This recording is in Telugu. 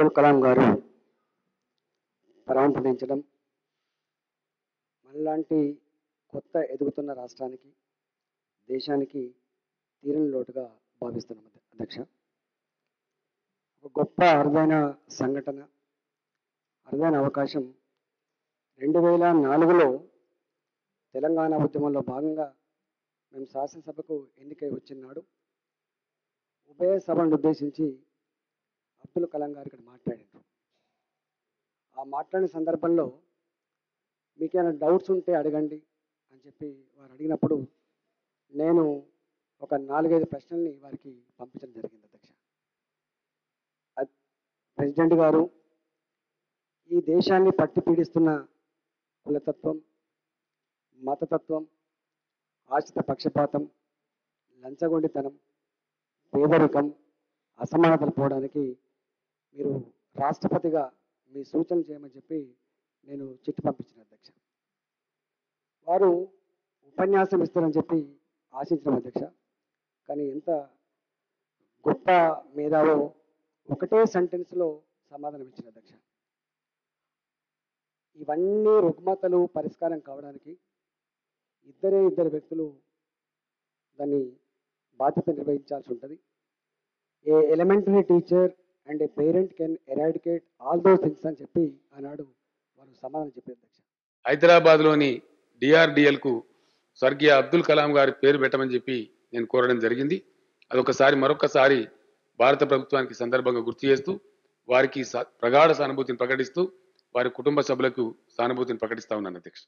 అబ్దుల్ కలాం గారు పరమపదించడం మనలాంటి కొత్త ఎదుగుతున్న రాష్ట్రానికి దేశానికి తీరని లోటుగా భావిస్తున్నాం అధ్యక్ష. ఒక గొప్ప అరుదైన సంఘటన, అరుదైన అవకాశం 2004లో తెలంగాణ ఉద్యమంలో భాగంగా మేము శాసనసభకు ఎన్నికై వచ్చినాడు ఉభయ సభలను ఉద్దేశించి అబ్దుల్ కలాం గారు ఇక్కడ మాట్లాడారు. ఆ మాట్లాడిన సందర్భంలో మీకేమైనా డౌట్స్ ఉంటే అడగండి అని చెప్పి వారు అడిగినప్పుడు నేను ఒక 4-5 ప్రశ్నల్ని వారికి పంపించడం జరిగింది అధ్యక్ష. ప్రెసిడెంట్ గారు, ఈ దేశాన్ని పట్టి పీడిస్తున్న కులతత్వం, మతతత్వం, ఆశ్రిత పక్షపాతం, లంచగొండితనం, పేదరికం, అసమానతలు పోవడానికి మీరు రాష్ట్రపతిగా మీ సూచన చేయమని చెప్పి నేను చిట్టి పంపించిన అధ్యక్ష. వారు ఉపన్యాసం ఇస్తారని చెప్పి ఆశించిన అధ్యక్ష. కానీ ఎంత గొప్ప మేధావో ఒకటే సెంటెన్స్లో సమాధానం ఇచ్చిన అధ్యక్ష. ఇవన్నీ రుగ్మతలు పరిష్కారం కావడానికి ఇద్దరు వ్యక్తులు దాన్ని బాధ్యత నిర్వహించాల్సి ఉంటుంది. A elementary teacher and a parent can eradicate all those things అని చెప్పి ఆనాడు వారు సమాధానం చెప్పారు అధ్యక్ష. హైదరాబాద్లోని డిఆర్డిఎల్కు స్వర్గీయ అబ్దుల్ కలాం గారి పేరు పెట్టమని చెప్పి నేను కోరడం జరిగింది. అదొకసారి మరొకసారి భారత ప్రభుత్వానికి సందర్భంగా గుర్తు చేస్తూ వారికి ప్రగాఢ సానుభూతిని ప్రకటిస్తూ వారి కుటుంబ సభ్యులకు సానుభూతిని ప్రకటిస్తా ఉన్నాను అధ్యక్ష.